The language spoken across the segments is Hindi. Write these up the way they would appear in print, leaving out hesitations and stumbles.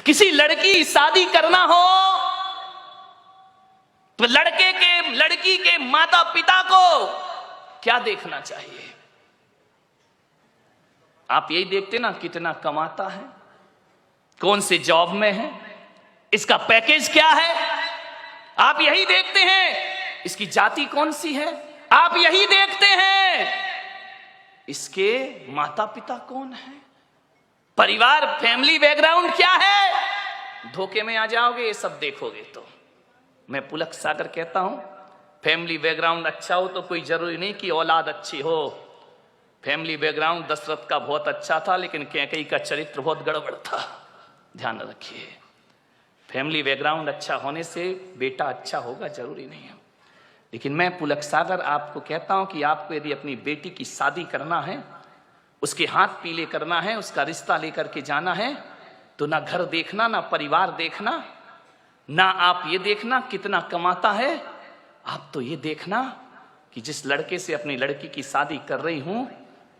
किसी लड़की शादी करना हो तो लड़की के माता पिता को क्या देखना चाहिए? आप यही देखते ना, कितना कमाता है, कौन से जॉब में है, इसका पैकेज क्या है। आप यही देखते हैं। इसकी जाति कौन सी है, आप यही देखते हैं। इसके माता पिता कौन है, परिवार, फैमिली बैकग्राउंड क्या है। धोखे में आ जाओगे ये सब देखोगे तो। मैं पुलक सागर कहता हूं, फैमिली बैकग्राउंड अच्छा हो तो कोई जरूरी नहीं कि औलाद अच्छी हो। फैमिली बैकग्राउंड दशरथ का बहुत अच्छा था, लेकिन कैकेयी का चरित्र बहुत गड़बड़ था। ध्यान रखिए, फैमिली बैकग्राउंड अच्छा होने से बेटा अच्छा होगा जरूरी नहीं है। लेकिन मैं पुलक सागर आपको कहता हूं कि आपको यदि अपनी बेटी की शादी करना है, उसके हाथ पीले करना है, उसका रिश्ता लेकर के जाना है, तो ना घर देखना, ना परिवार देखना, ना आप ये देखना कितना कमाता है। आप तो ये देखना कि जिस लड़के से अपनी लड़की की शादी कर रही हूं,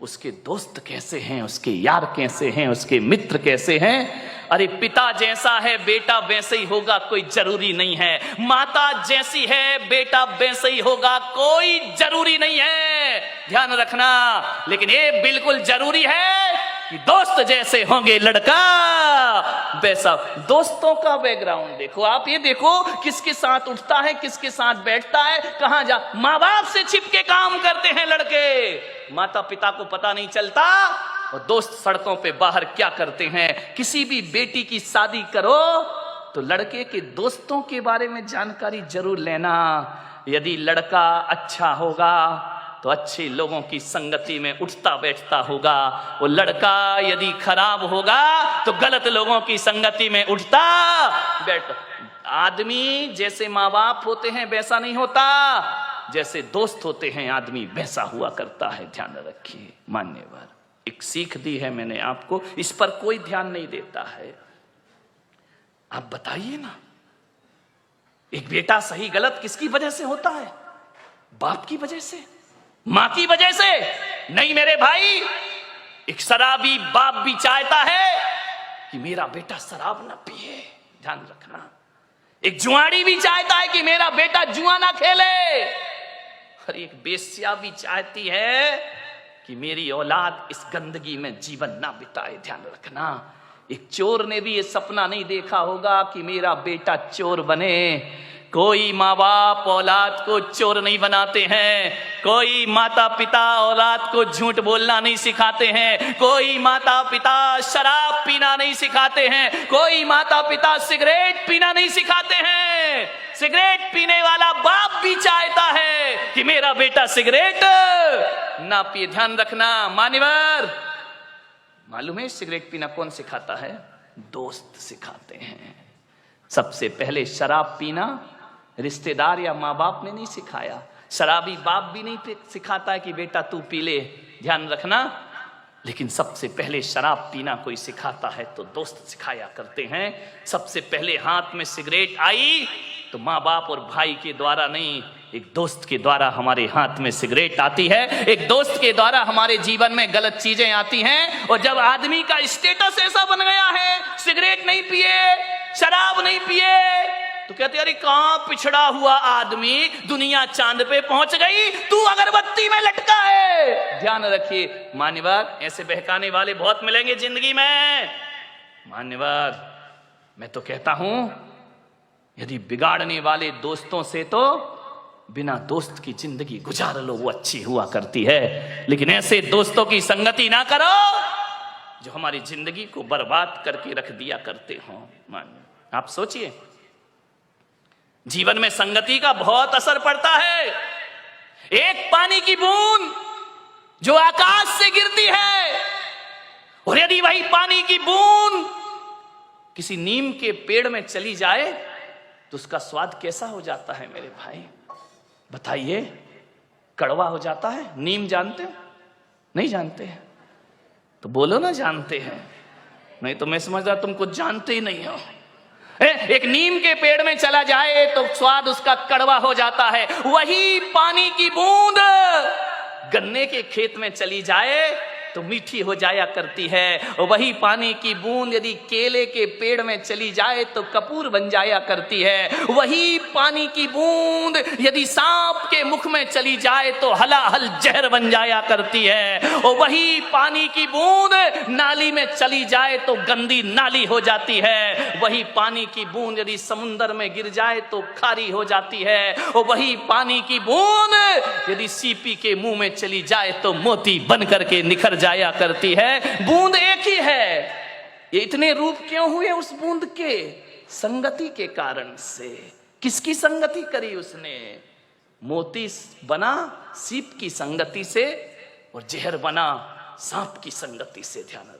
उसके दोस्त कैसे हैं, उसके यार कैसे हैं, उसके मित्र कैसे हैं। अरे पिता जैसा है बेटा वैसे ही होगा, कोई जरूरी नहीं है। माता जैसी है बेटा वैसे ही होगा, कोई जरूरी नहीं है। ध्यान रखना। लेकिन ये बिल्कुल जरूरी है कि दोस्त जैसे होंगे लड़का वैसा। दोस्तों का बैकग्राउंड देखो, आप ये देखो किसके साथ उठता है, किसके साथ बैठता है, कहां जा। माँ बाप से छिपके काम करते हैं लड़के, माता पिता को पता नहीं चलता। और दोस्त सड़कों पे बाहर क्या करते हैं। किसी भी बेटी की शादी करो तो लड़के के दोस्तों के बारे में जानकारी जरूर लेना। यदि लड़का अच्छा होगा तो अच्छे लोगों की संगति में उठता बैठता होगा। वो लड़का यदि खराब होगा तो गलत लोगों की संगति में उठता बैठता। आदमी जैसे माँ बाप होते हैं वैसा नहीं होता, जैसे दोस्त होते हैं आदमी वैसा हुआ करता है। ध्यान रखिए। मान्यवर, एक सीख दी है मैंने आपको, इस पर कोई ध्यान नहीं देता है। आप बताइए ना, एक बेटा सही गलत किसकी वजह से होता है? बाप की वजह से, मां की वजह से नहीं मेरे भाई। एक शराबी बाप भी चाहता है कि मेरा बेटा शराब ना पिए। ध्यान रखना। एक जुआड़ी भी चाहता है कि मेरा बेटा जुआ ना खेले। और एक बेश्या भी चाहती है कि मेरी औलाद इस गंदगी में जीवन ना बिताए। ध्यान रखना। एक चोर ने भी ये सपना नहीं देखा होगा कि मेरा बेटा चोर बने। कोई माँ बाप औलाद को चोर नहीं बनाते हैं, कोई माता पिता औलाद को झूठ बोलना नहीं सिखाते हैं, कोई माता पिता शराब पीना नहीं सिखाते हैं, कोई माता पिता सिगरेट पीना नहीं सिखाते हैं। सिगरेट पीने वाला बाप भी चाहता है कि मेरा बेटा सिगरेट ना पिए। ध्यान रखना मान्यवर। मालूम है सिगरेट पीना कौन सिखाता है? दोस्त सिखाते हैं। सबसे पहले शराब पीना रिश्तेदार या माँ बाप ने नहीं सिखाया। शराबी बाप भी नहीं सिखाता है कि बेटा तू पी ले। ध्यान रखना। लेकिन सबसे पहले शराब पीना कोई सिखाता है तो दोस्त सिखाया करते हैं। सबसे पहले हाथ में सिगरेट आई तो माँ बाप और भाई के द्वारा नहीं, एक दोस्त के द्वारा हमारे हाथ में सिगरेट आती है। एक दोस्त के द्वारा हमारे जीवन में गलत चीजें आती हैं। और जब आदमी का स्टेटस ऐसा बन गया है, सिगरेट नहीं पिए, शराब नहीं पिए, तो कहते अरे कहां पिछड़ा हुआ आदमी, दुनिया चांद पे पहुंच गई, तू अगरबत्ती में लटका है। ध्यान रखिए मान्यवर, ऐसे बहकाने वाले बहुत मिलेंगे जिंदगी में। मान्यवर, मैं तो कहता हूं यदि बिगाड़ने वाले दोस्तों से तो बिना दोस्त की जिंदगी गुजार लो, वो अच्छी हुआ करती है। लेकिन ऐसे दोस्तों की संगति ना करो जो हमारी जिंदगी को बर्बाद करके रख दिया करते हो। आप सोचिए, जीवन में संगति का बहुत असर पड़ता है। एक पानी की बूंद जो आकाश से गिरती है, और यदि वही पानी की बूंद किसी नीम के पेड़ में चली जाए तो उसका स्वाद कैसा हो जाता है मेरे भाई? बताइए। कड़वा हो जाता है। नीम जानते हो? नहीं जानते हैं तो बोलो ना जानते हैं, नहीं तो मैं समझ रहा तुम कुछ जानते ही नहीं हो। एक नीम के पेड़ में चला जाए तो स्वाद उसका कड़वा हो जाता है। वही पानी की बूंद गन्ने के खेत में चली जाए तो मीठी हो जाया करती है। वही पानी की बूंद यदि केले के पेड़ में चली जाए तो कपूर बन जाया करती है। वही पानी की बूंद यदि सांप के मुख में चली जाए तो हलाहल जहर बन जाया करती है। और वही पानी की बूंद नाली में चली जाए तो गंदी नाली हो जाती है। वही पानी की बूंद यदि समुद्र में गिर जाए तो खारी हो जाती है। और वही पानी की बूंद यदि सीपी के मुंह में चली जाए तो मोती बन करके निखर जाया करती है। बूंद एक ही है। ये इतने रूप क्यों हुए उस बूंद के? संगति के कारण से। किसकी संगति करी उसने? मोती बना सीप की संगति से और जहर बना सांप की संगति से। ध्यान रखें।